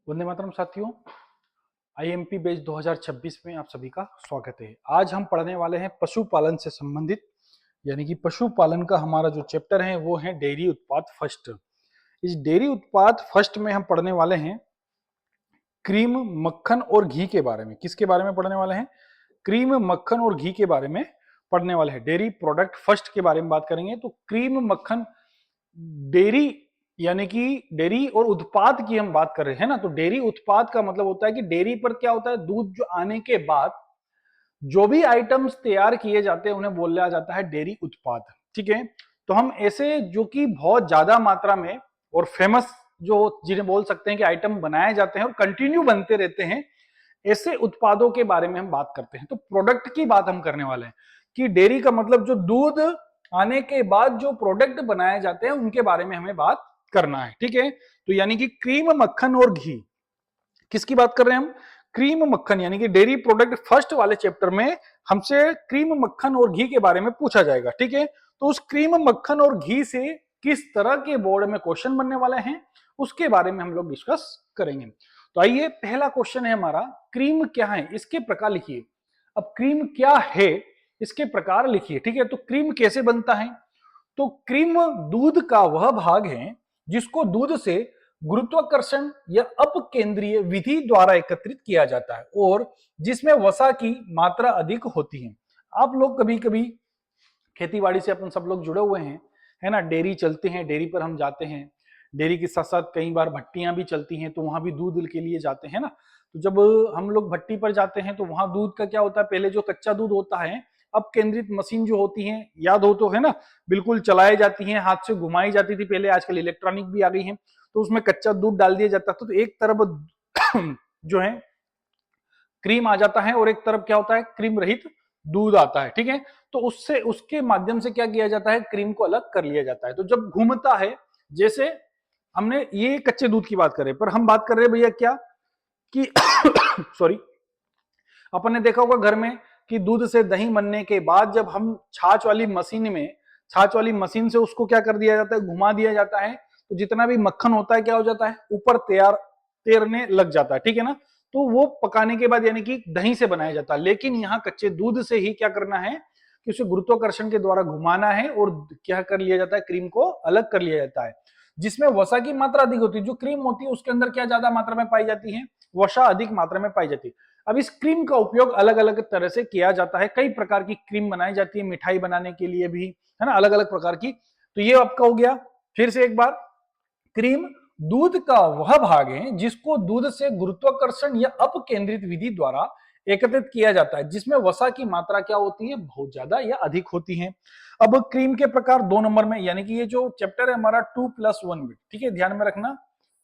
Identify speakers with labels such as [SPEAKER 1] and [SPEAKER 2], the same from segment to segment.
[SPEAKER 1] वंदे मातरम साथियों, IMP batch 2026 में आप सभी का स्वागत है। आज हम पढ़ने वाले हैं पशुपालन से संबंधित, यानी कि पशुपालन का हमारा जो चैप्टर है वो है डेयरी उत्पाद फर्स्ट। इस डेयरी उत्पाद फर्स्ट में हम पढ़ने वाले हैं क्रीम, मक्खन और घी के बारे में। किसके बारे में पढ़ने वाले हैं? क्रीम, मक्खन और घी के बारे में पढ़ने वाले हैं। डेयरी प्रोडक्ट फर्स्ट के बारे में बात करेंगे। तो क्रीम, मक्खन, डेयरी यानी कि डेयरी और उत्पाद की हम बात कर रहे हैं ना। तो डेयरी उत्पाद का मतलब होता है कि डेयरी पर क्या होता है, दूध जो आने के बाद जो भी आइटम्स तैयार किए जाते हैं उन्हें बोला जाता है डेयरी उत्पाद। ठीक है, तो हम ऐसे जो कि बहुत ज्यादा मात्रा में और फेमस जो जिन्हें बोल सकते हैं कि आइटम बनाए जाते हैं और कंटिन्यू बनते रहते हैं, ऐसे उत्पादों के बारे में हम बात करते हैं। तो प्रोडक्ट की बात हम करने वाले हैं कि डेयरी का मतलब जो दूध आने के बाद जो प्रोडक्ट बनाए जाते हैं उनके बारे में हमें बात करना है। ठीक है, तो यानी कि क्रीम, मक्खन और घी, किसकी बात कर रहे हैं हम? क्रीम, मक्खन, यानी कि डेयरी प्रोडक्ट फर्स्ट वाले चैप्टर में हमसे क्रीम, मक्खन और घी के बारे में पूछा जाएगा। ठीक है, तो उस क्रीम, मक्खन और घी से किस तरह के बोर्ड में क्वेश्चन बनने वाले हैं उसके बारे में हम लोग डिस्कस करेंगे। तो आइए, पहला क्वेश्चन है हमारा, क्रीम क्या है, इसके प्रकार लिखिए। अब क्रीम क्या है, इसके प्रकार लिखिए। ठीक है, तो क्रीम कैसे बनता है? तो क्रीम दूध का वह भाग है जिसको दूध से गुरुत्वाकर्षण या अपकेंद्रीय विधि द्वारा एकत्रित किया जाता है और जिसमें वसा की मात्रा अधिक होती है। आप लोग कभी कभी खेतीबाड़ी से अपन सब लोग जुड़े हुए हैं, है ना। डेयरी चलते हैं, डेयरी पर हम जाते हैं। डेयरी के साथ साथ कई बार भट्टियां भी चलती हैं, तो वहां भी दूध के लिए जाते हैं ना। तो जब हम लोग भट्टी पर जाते हैं तो वहां दूध का क्या होता है, पहले जो कच्चा दूध होता है, अब केंद्रित मशीन जो होती है, याद हो तो, है ना, बिल्कुल चलाई जाती हैं, हाथ से घुमाई जाती थी पहले, आजकल इलेक्ट्रॉनिक भी आ गई है। तो उसमें कच्चा दूध डाल दिया जाता था, तो एक तरफ जो है क्रीम आ जाता है और एक तरफ क्या होता है, क्रीम रहित दूध आता है। ठीक है, तो उससे उसके माध्यम से क्या किया जाता है, क्रीम को अलग कर लिया जाता है। तो जब घूमता है, जैसे हमने ये कच्चे दूध की बात कर रहे हैं, पर हम बात कर रहे हैं भैया क्या कि सॉरी, अपन ने देखा होगा घर में कि दूध से दही बनने के बाद जब हम छाछ वाली मशीन में, छाछ वाली मशीन से उसको क्या कर दिया जाता है, घुमा दिया जाता है, तो जितना भी मक्खन होता है क्या हो जाता है, ऊपर तैरने लग जाता है। ठीक है ना, तो वो पकाने के बाद यानी कि दही से बनाया जाता है। लेकिन यहाँ कच्चे दूध से ही क्या करना है कि उसे गुरुत्वाकर्षण के द्वारा घुमाना है और क्या कर लिया जाता है, क्रीम को अलग कर लिया जाता है, जिसमें वसा की मात्रा अधिक होती है। जो क्रीम होती है उसके अंदर क्या ज्यादा मात्रा में पाई जाती है, वसा अधिक मात्रा में पाई जाती है। अब इस क्रीम का उपयोग अलग अलग तरह से किया जाता है, कई प्रकार की क्रीम बनाई जाती है, मिठाई बनाने के लिए भी, है ना, अलग अलग प्रकार की। तो ये आपका हो गया। फिर से एक बार, क्रीम दूध का वह भाग है जिसको दूध से गुरुत्वाकर्षण या अपकेंद्रित विधि द्वारा एकत्रित किया जाता है, जिसमें वसा की मात्रा क्या होती है, बहुत ज्यादा या अधिक होती है। अब क्रीम के प्रकार 2 नंबर में, यानी कि ये जो चैप्टर है हमारा 2+1 में, ठीक है, ध्यान में रखना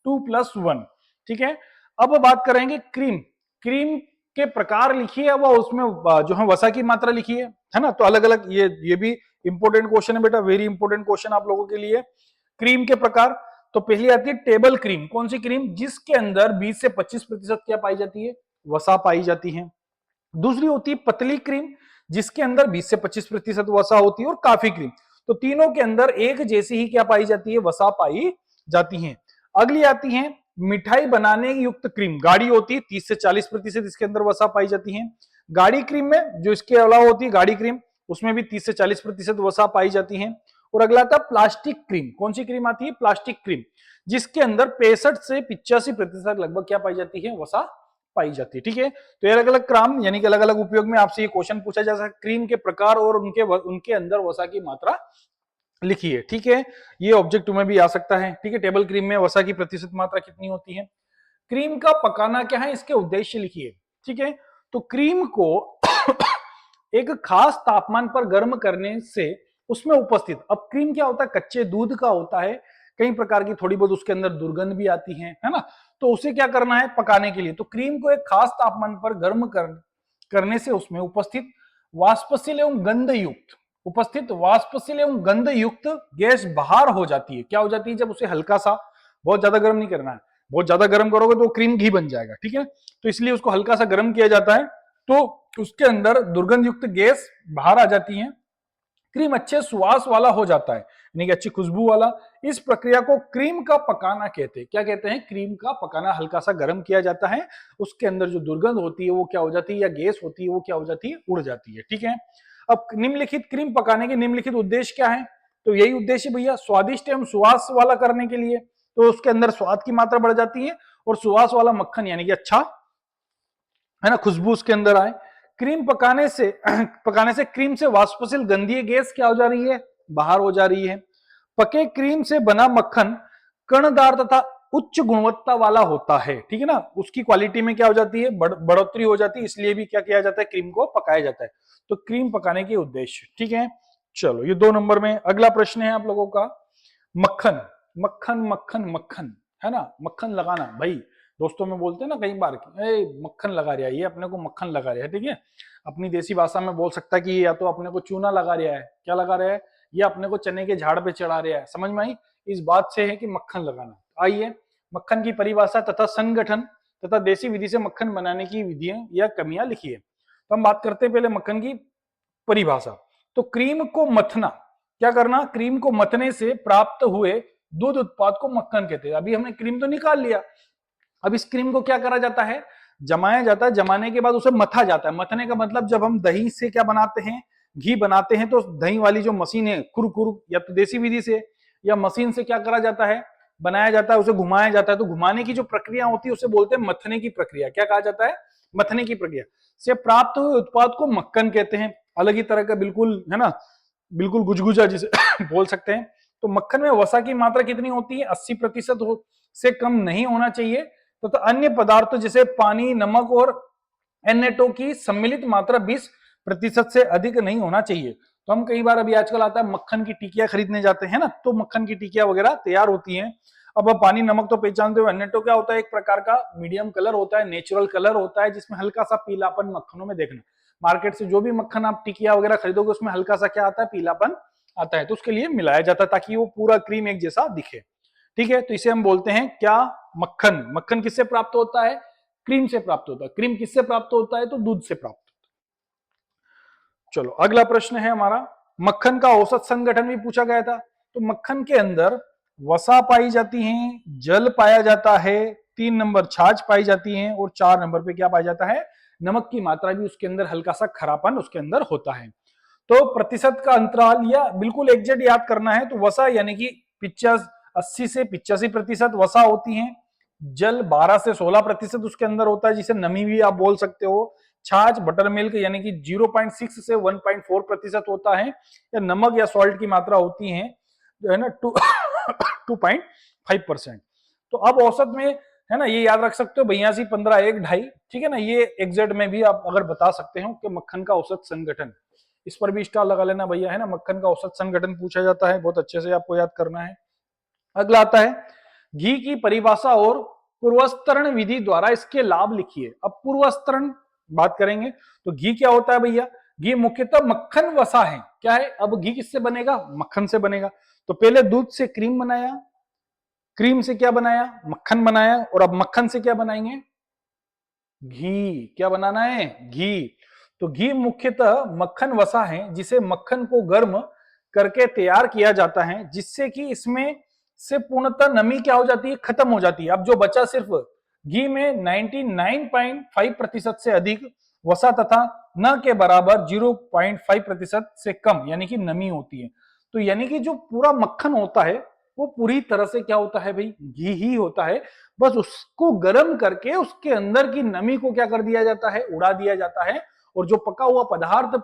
[SPEAKER 1] 2+1। ठीक है, अब बात करेंगे क्रीम। क्रीम के प्रकार लिखिए, अब उसमें जो है वसा की मात्रा लिखिए, है ना। तो अलग अलग, ये भी इंपॉर्टेंट क्वेश्चन है बेटा, वेरी इंपॉर्टेंट क्वेश्चन आप लोगों के लिए। क्रीम के प्रकार, तो पहली आती है टेबल क्रीम। कौन सी क्रीम? जिसके अंदर 20 से 25% क्या पाई जाती है, वसा पाई जाती है। दूसरी होती है पतली क्रीम, जिसके अंदर 20 से 25% वसा होती है। और काफी क्रीम, तो तीनों के अंदर एक जैसी ही क्या पाई जाती है, वसा पाई जाती है। अगली आती है मिठाई बनाने युक्त क्रीम, गाढ़ी होती है, 30 से 40% इसके अंदर वसा पाई जाती है। गाढ़ी क्रीम में जो इसके अलावा होती है गाढ़ी क्रीम, उसमें भी 30 से 40% वसा पाई जाती है। और अगला आता है प्लास्टिक क्रीम। कौन सी क्रीम आती है? प्लास्टिक क्रीम, जिसके अंदर 65 से 85% लगभग क्या पाई जाती है, वसा पाई जाती है। ठीक है, तो अलग अलग क्राम यानी कि अलग अलग उपयोग में आपसे ये क्वेश्चन पूछा जा सकता है, क्रीम के प्रकार और उनके अंदर वसा की मात्रा लिखिए। ठीक है, ये ऑब्जेक्ट में भी आ सकता है। ठीक है, टेबल क्रीम में वसा की प्रतिशत मात्रा कितनी होती है। क्रीम का पकाना क्या है, इसके उद्देश्य लिखिए। ठीक है, तो क्रीम को एक खास तापमान पर गर्म करने से उसमें उपस्थित, अब क्रीम क्या होता है, कच्चे दूध का होता है, कई प्रकार की थोड़ी बहुत उसके अंदर दुर्गंध भी आती है ना। तो उसे क्या करना है, पकाने के लिए, तो क्रीम को एक खास तापमान पर गर्म करने से उसमें उपस्थित वाष्पशील एवं गंध युक्त, उपस्थित वाष्पशील एवं गंध युक्त गैस बाहर हो जाती है। क्या हो जाती है, जब उसे हल्का सा, बहुत ज्यादा गर्म नहीं करना है, बहुत ज्यादा गर्म करोगे तो क्रीम घी बन जाएगा। ठीक है, तो इसलिए उसको हल्का सा गर्म किया जाता है, तो उसके अंदर दुर्गंध युक्त गैस बाहर आ जाती है। क्रीम अच्छे सुवास वाला हो जाता है, यानी कि अच्छी खुशबू वाला। इस प्रक्रिया को क्रीम का पकाना कहते हैं। क्या कहते हैं? क्रीम का पकाना। हल्का सा गर्म किया जाता है, उसके अंदर जो दुर्गंध होती है वो क्या हो जाती है, या गैस होती है वो क्या हो जाती है, उड़ जाती है। ठीक है। अब निम्नलिखित क्रीम पकाने के निम्नलिखित उद्देश्य क्या है? तो यही उद्देश्य भैया, स्वादिष्ट एवं सुवास वाला करने के लिए। तो उसके अंदर स्वाद की मात्रा बढ़ जाती है और सुवास वाला मक्खन यानी कि अच्छा है ना, खुशबू उसके अंदर आए। क्रीम पकाने से क्रीम से वाष्पशील गंधीय गैस क्या हो जा रही है, बाहर हो जा रही है। पके क्रीम से बना मक्खन कणदार तथा उच्च गुणवत्ता वाला होता है। ठीक है ना, उसकी क्वालिटी में क्या हो जाती है, बढ़ोतरी हो जाती है। इसलिए भी क्या किया जाता है, क्रीम को पकाया जाता है। तो क्रीम पकाने के उद्देश्य। ठीक है, चलो ये 2 नंबर में। अगला प्रश्न है आप लोगों का, मक्खन मक्खन मक्खन मक्खन है ना, मक्खन लगाना। भाई दोस्तों में बोलते हैं ना कई बार, मक्खन लगा रहा है, ये अपने को मक्खन लगा रहा है। ठीक है, अपनी देसी भाषा में बोल सकता है कि या तो अपने को चूना लगा रहा है, क्या लगा रहा है, या अपने को चने के झाड़ पे चढ़ा रहा है। समझ में आई? इस बात से है कि मक्खन लगाना। आइए, मक्खन की परिभाषा तथा संगठन तथा देसी विधि से मक्खन बनाने की विधियां या कमियां लिखिए। तो हम बात करते हैं पहले मक्खन की परिभाषा। तो क्रीम को मथना, क्या करना, क्रीम को मथने से प्राप्त हुए दूध उत्पाद को मक्खन कहते हैं। अभी हमने क्रीम तो निकाल लिया, अब इस क्रीम को क्या करा जाता है, जमाया जाता है। जमाने के बाद उसे मथा जाता है। मथने का मतलब जब हम दही से क्या बनाते हैं, घी बनाते हैं, तो दही वाली जो मशीन है कुर या तो देसी विधि से या मशीन से क्या करा जाता है, बनाया जाता है, उसे घुमाया जाता है। तो घुमाने की जो प्रक्रिया होती है उसे बोलते हैं मथने की प्रक्रिया। क्या कहा जाता है, मथने की प्रक्रिया से प्राप्त हुए उत्पाद को मक्खन कहते हैं। अलग ही तरह का बिल्कुल है ना, बिल्कुल गुजगुजा जिसे बोल सकते हैं। तो मक्खन में वसा की मात्रा कितनी होती है, 80% से कम नहीं होना चाहिए। तो अन्य पदार्थों जैसे पानी, नमक और Na2 की सम्मिलित मात्रा 20% से अधिक नहीं होना चाहिए। तो हम कई बार अभी आजकल आता है मक्खन की टिकिया खरीदने जाते हैं ना, तो मक्खन की टिकिया वगैरह तैयार होती हैं। अब पानी नमक तो पहचानते हो, Na2 क्या होता है, एक प्रकार का मीडियम कलर होता है, नेचुरल कलर होता है, जिसमें हल्का सा पीलापन मक्खनों में देखना। मार्केट से जो भी मक्खन आप टिकिया वगैरह खरीदोगे उसमें हल्का सा क्या आता है, पीलापन आता है। तो उसके लिए मिलाया जाता है ताकि वो पूरा क्रीम एक जैसा दिखे। ठीक है, तो इसे हम बोलते हैं क्या, मक्खन। मक्खन किससे प्राप्त होता है, क्रीम से प्राप्त होता है। क्रीम किससे प्राप्त होता है, तो दूध से प्राप्त होता है। चलो अगला प्रश्न है हमारा, मक्खन का औसत संगठन भी पूछा गया था। तो मक्खन के अंदर वसा पाई जाती है, जल पाया जाता है, 3 नंबर छाछ पाई जाती है, और 4 नंबर पे क्या पाया जाता है, नमक की मात्रा भी उसके अंदर, हल्का सा खरापन उसके अंदर होता है। तो प्रतिशत का अंतराल या बिल्कुल एग्जैक्ट याद करना है, तो वसा यानी कि 80 से 85% वसा होती है। जल 12 से 16% उसके अंदर होता है, जिसे नमी भी आप बोल सकते हो। छाछ, बटर मिल्क यानी कि 0.6 से 1.4% होता है। या नमक या सॉल्ट की मात्रा होती है जो है ना 2.5%। तो अब औसत में है ना, ये याद रख सकते हो 82, 15, 1, 2.5। ठीक है ना, ये एग्जैक्ट में भी आप अगर बता सकते हो कि मक्खन का औसत संगठन, इस पर भी स्टार लगा लेना भैया, है ना। मक्खन का औसत संगठन पूछा जाता है, बहुत अच्छे से आपको याद करना है। अगला आता है, घी की परिभाषा और पूर्वस्तरण विधि द्वारा इसके लाभ लिखिए। अब पूर्वस्तरण बात करेंगे तो घी क्या होता है भैया, घी मुख्यतः मक्खन वसा है। क्या है, अब घी किससे बनेगा, मक्खन से बनेगा। तो पहले दूध से क्रीम बनाया, क्रीम से क्या बनाया, मक्खन बनाया, और अब मक्खन से क्या बनाएंगे, घी। क्या बनाना है, घी। तो घी मुख्यतः मक्खन वसा है, जिसे मक्खन को गर्म करके तैयार किया जाता है, जिससे कि इसमें से पूर्णतः नमी क्या हो जाती है, खत्म हो जाती है। अब जो बचा सिर्फ घी में 99.5% से अधिक वसा तथा न के बराबर 0.5% से कम यानी कि नमी होती है। तो यानी कि जो पूरा मक्खन होता है वो पूरी तरह से क्या होता है भाई, घी ही होता है। बस उसको गर्म करके उसके अंदर की नमी को क्या कर दिया जाता है, उड़ा दिया जाता है, और जो पका हुआ पदार्थ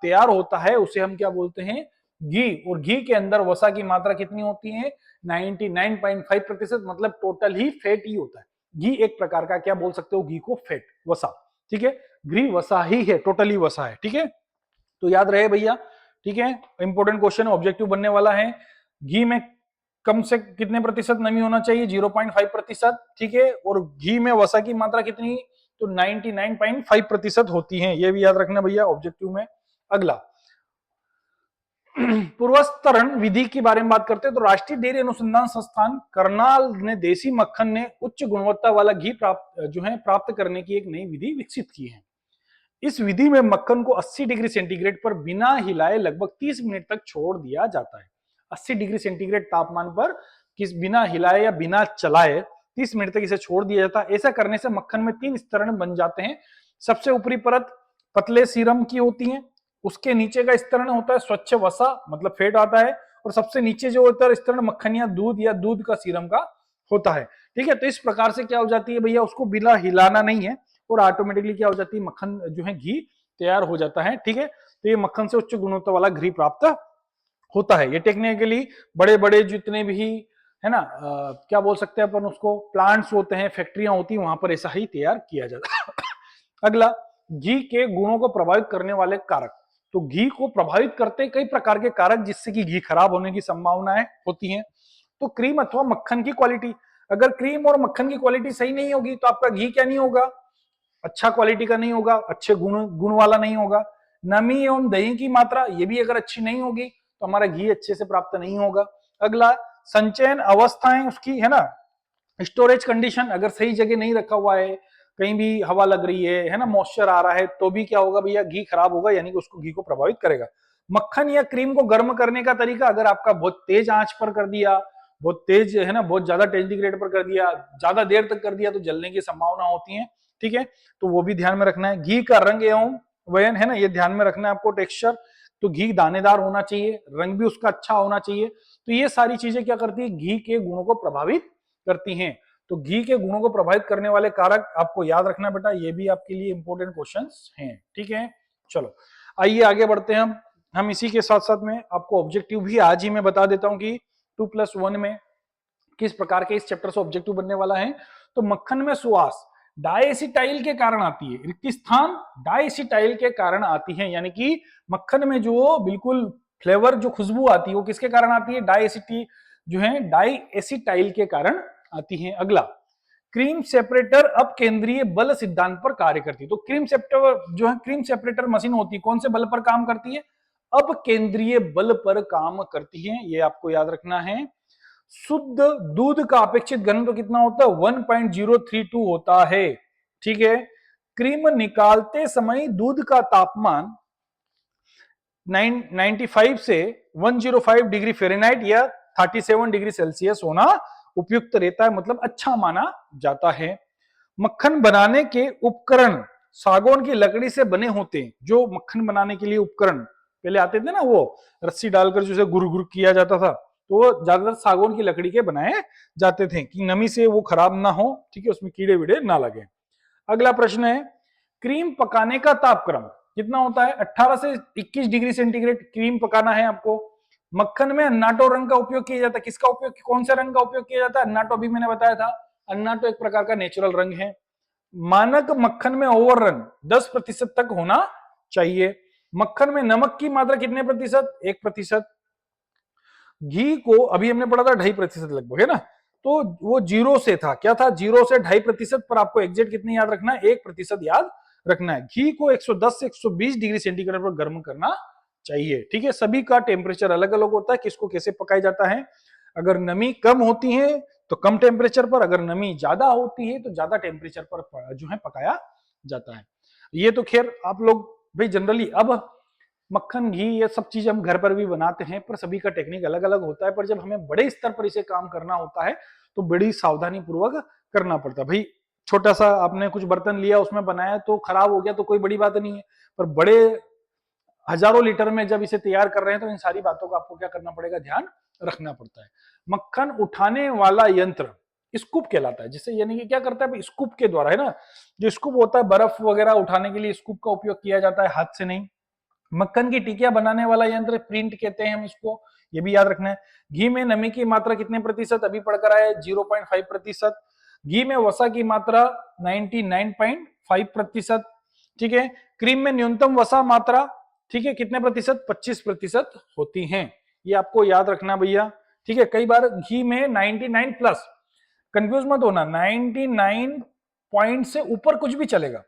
[SPEAKER 1] तैयार होता है उसे हम क्या बोलते हैं, घी। और घी के अंदर वसा की मात्रा कितनी होती है, 99.5%, मतलब टोटल ही फैट ही होता है। घी एक प्रकार का क्या बोल सकते हो, घी को फैट, वसा। ठीक है, घी वसा ही है, टोटली वसा है। ठीक है, तो याद रहे भैया। ठीक है, इंपॉर्टेंट क्वेश्चन ऑब्जेक्टिव बनने वाला है। घी में कम से कितने प्रतिशत नमी होना चाहिए, 0.5%। ठीक है, और घी में वसा की मात्रा कितनी, तो 99.5% होती है। ये भी याद रखना भैया ऑब्जेक्टिव में। अगला पूर्वस्तरण विधि के बारे में बात करते हैं। तो राष्ट्रीय डेयरी अनुसंधान संस्थान करनाल ने देसी मक्खन ने उच्च गुणवत्ता वाला घी प्राप्त करने की एक नई विधि विकसित की है। इस विधि में मक्खन को 80 डिग्री सेंटीग्रेड पर बिना हिलाए लगभग 30 मिनट तक छोड़ दिया जाता है। 80 डिग्री सेंटीग्रेड तापमान पर किस बिना हिलाए या बिना चलाए 30 मिनट तक इसे छोड़ दिया जाता है। ऐसा करने से मक्खन में 3 स्तरण बन जाते हैं। सबसे ऊपरी परत पतले सीरम की होती है, उसके नीचे का स्तरण होता है स्वच्छ वसा मतलब फैट आता है, और सबसे नीचे जो होता है स्तरण मक्खन या दूध का सीरम का होता है। ठीक है, तो इस प्रकार से क्या हो जाती है भैया, उसको बिना हिलाना नहीं है और ऑटोमेटिकली क्या हो जाती है, मक्खन जो है घी तैयार हो जाता है। ठीक है, तो ये मक्खन से उच्च गुणवत्ता वाला घी प्राप्त होता है। ये टेक्निकली बड़े बड़े जितने भी है ना क्या बोल सकते हैं अपन उसको, प्लांट्स होते हैं, फैक्ट्रियां होती हैं, वहां पर ऐसा ही तैयार किया जाता है। अगला, घी के गुणों को प्रभावित करने वाले कारक। तो घी को प्रभावित करते कई प्रकार के कारक जिससे कि घी खराब होने की संभावनाएं होती हैं। तो क्रीम अथवा मक्खन की क्वालिटी, अगर क्रीम और मक्खन की क्वालिटी सही नहीं होगी तो आपका घी क्या नहीं होगा, अच्छा क्वालिटी का नहीं होगा, अच्छे गुण वाला नहीं होगा। नमी एवं दही की मात्रा ये भी अगर अच्छी नहीं होगी तो हमारा घी अच्छे से प्राप्त नहीं होगा। अगला, संचयन अवस्थाएं उसकी है ना, स्टोरेज कंडीशन, अगर सही जगह नहीं रखा हुआ है, कहीं भी हवा लग रही है ना, मॉइस्चर आ रहा है, तो भी क्या होगा भैया, घी खराब होगा, यानी कि उसको घी को प्रभावित करेगा। मक्खन या क्रीम को गर्म करने का तरीका, अगर आपका बहुत तेज आंच पर कर दिया, बहुत तेज है ना, बहुत ज्यादा सेंटीग्रेड पर कर दिया, ज्यादा देर तक कर दिया तो जलने की संभावना होती है। ठीक है, तो वो भी ध्यान में रखना है। घी का रंग एवं वयन है ना, ये ध्यान में रखना है आपको। टेक्सचर, तो घी दानेदार होना चाहिए, रंग भी उसका अच्छा होना चाहिए। तो ये सारी चीजें क्या करती है, घी के गुणों को प्रभावित करती हैं। तो घी के गुणों को प्रभावित करने वाले कारक आपको याद रखना बेटा, ये भी आपके लिए इंपॉर्टेंट क्वेश्चंस हैं। ठीक है, चलो आइए आगे बढ़ते हैं हम इसी के साथ साथ में आपको ऑब्जेक्टिव भी आज ही मैं बता देता हूं कि 2+1 में किस प्रकार के इस चैप्टर से ऑब्जेक्टिव बनने वाला है। तो मक्खन में सुवास डायएसिटाइल के कारण आती है, रिक्त स्थान डायएसिटाइल के कारण आती है, यानी कि मक्खन में जो बिल्कुल फ्लेवर जो खुशबू आती है वो किसके कारण आती है, डायएसिटी जो है डायएसिटाइल के कारण आती है। अगला, क्रीम सेपरेटर अब केंद्रीय बल सिद्धांत पर कार्य करती है। तो क्रीम सेपरेटर जो है, क्रीम सेपरेटर मशीन होती है, कौन से बल पर काम करती है, अब केंद्रीय बल पर काम करती है, ये आपको याद रखना है। शुद्ध दूध का अपेक्षित घनत्व कितना होता है, 1.032 होता है। ठीक है, क्रीम निकालते समय दूध का तापमान 95 से 105 डिग्री फ़ारेनहाइट या 37 डिग्री सेल्सियस होना उपयुक्त रहता है, मतलब अच्छा माना जाता है। मक्खन बनाने के उपकरण सागौन की लकड़ी से बने होते हैं। जो मक्खन बनाने के लिए उपकरण पहले आते थे ना, वो रस्सी डालकर जो गुर गुर किया जाता था, तो वो ज्यादातर सागौन की लकड़ी के बनाए जाते थे कि नमी से वो खराब ना हो, ठीक है, उसमें कीड़े वीड़े ना लगे। अगला प्रश्न है, क्रीम पकाने का तापक्रम कितना होता है, 18 से 21 डिग्री सेंटीग्रेड क्रीम पकाना है आपको। मक्खन में अन्नाटो रंग का उपयोग किया जाता है, किसका उपयोग, कौन से रंग का उपयोग किया जाता है, अन्नाटो भी मैंने बताया था, अन्नाटो एक प्रकार का नेचुरल रंग है। मानक मक्खन में ओवर रन 10% तक होना चाहिए। मक्खन में नमक की मात्रा कितने प्रतिशत, 1%। घी को अभी हमने पढ़ा था 2.5% लगभग, है ना, तो वो 0 से था, क्या था, 0 से 2.5% पर आपको एग्जैक्ट कितनी याद रखना है, 1% याद रखना है। घी को 110 से 120 डिग्री सेंटीग्रेड पर गर्म करना चाहिए। ठीक है, सभी का टेम्परेचर अलग अलग होता है, किसको कैसे पकाया जाता है। अगर नमी कम होती है तो कम टेम्परेचर पर, अगर नमी ज्यादा होती है तो ज्यादा टेम्परेचर पर जो है पकाया जाता है। ये तो खैर आप लोग भाई जनरली, अब मक्खन घी ये सब चीज हम घर पर भी बनाते हैं, पर सभी का टेक्निक अलग अलग होता है। पर जब हमें बड़े स्तर पर इसे काम करना होता है तो बड़ी सावधानी पूर्वक करना पड़ता है। भाई छोटा सा आपने कुछ बर्तन लिया, उसमें बनाया तो खराब हो गया तो कोई बड़ी बात नहीं है, पर बड़े हजारों लीटर में जब इसे तैयार कर रहे हैं तो इन सारी बातों का आपको क्या करना पड़ेगा, ध्यान रखना पड़ता है। मक्खन उठाने वाला यंत्र स्कूप कहलाता है, जिससे यानी कि क्या करता है, स्कूप के द्वारा, है ना, जो स्कूप होता है बर्फ वगैरह उठाने के लिए स्कूप का उपयोग किया जाता है, हाथ से नहीं। मक्खन की टिकिया बनाने वाला यंत्र प्रिंट कहते हैं हम इसको, ये भी याद रखना है। घी में नमी की मात्रा कितने प्रतिशत, अभी पढ़कर आए 0.5%। घी में वसा की मात्रा 99.5%। ठीक है, क्रीम में न्यूनतम वसा मात्रा, ठीक है, कितने प्रतिशत, 25% होती हैं, ये आपको याद रखना भैया। ठीक है, कई बार घी में 99 प्लस, कंफ्यूज मत होना, 99 पॉइंट से ऊपर कुछ भी चलेगा,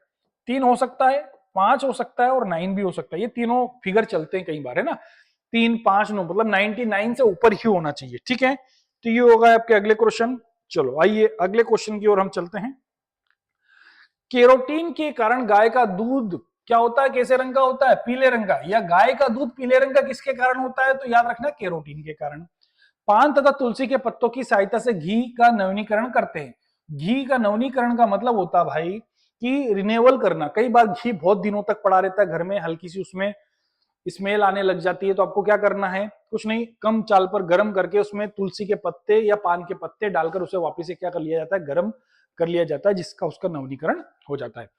[SPEAKER 1] 3 हो सकता है, 5 हो सकता है और 9 भी हो सकता है, ये तीनों फिगर चलते हैं कई बार, है ना, 3, 5, 9, मतलब 99 से ऊपर ही होना चाहिए। ठीक है, तो ये होगा आपके अगले क्वेश्चन। चलो आइए अगले क्वेश्चन की ओर हम चलते हैं। केरोटीन के कारण गाय का दूध क्या होता है, कैसे रंग का होता है, पीले रंग का। या गाय का दूध पीले रंग का किसके कारण होता है, तो याद रखना केरोटीन के कारण। पान तथा तुलसी के पत्तों की सहायता से घी का नवीनीकरण करते हैं। घी का नवीनीकरण का मतलब होता है भाई कि रिन्यूअल करना। कई बार घी बहुत दिनों तक पड़ा रहता है घर में, हल्की सी उसमें स्मेल आने लग जाती है, तो आपको क्या करना है, कुछ नहीं, कम चाल पर गर्म करके उसमें तुलसी के पत्ते या पान के पत्ते डालकर उसे वापस से क्या कर लिया जाता है, गर्म कर लिया जाता है, जिसका उसका नवीनीकरण हो जाता है।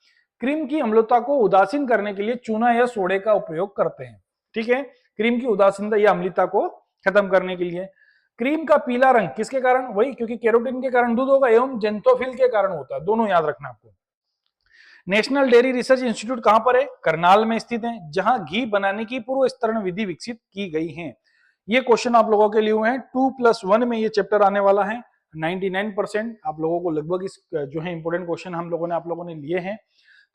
[SPEAKER 1] क्रीम की अम्लता को उदासीन करने के लिए चूना या सोडे का उपयोग करते हैं। ठीक है, क्रीम की उदासीनता या अम्लता को खत्म करने के लिए। क्रीम का पीला रंग किसके कारण, वही क्योंकि कैरोटीन के कारण दूध होगा, एवं जेंथोफिल के कारण होता है, दोनों याद रखना आपको। नेशनल डेयरी रिसर्च इंस्टीट्यूट कहां पर है, करनाल में स्थित है, जहां घी बनाने की पूर्व स्तरण विधि विकसित की गई है। ये क्वेश्चन आप लोगों के लिए हुए हैं 2+1 में, ये चैप्टर आने वाला है। 99% आप लोगों को लगभग इस जो है इंपोर्टेंट क्वेश्चन हम लोगों ने आप लोगों ने लिए हैं।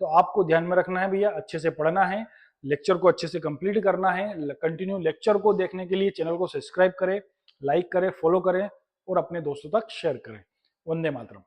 [SPEAKER 1] तो आपको ध्यान में रखना है भैया, अच्छे से पढ़ना है, लेक्चर को अच्छे से कंप्लीट करना है। कंटिन्यू लेक्चर को देखने के लिए चैनल को सब्सक्राइब करें, लाइक करें, फॉलो करें और अपने दोस्तों तक शेयर करें। वंदे मातरम।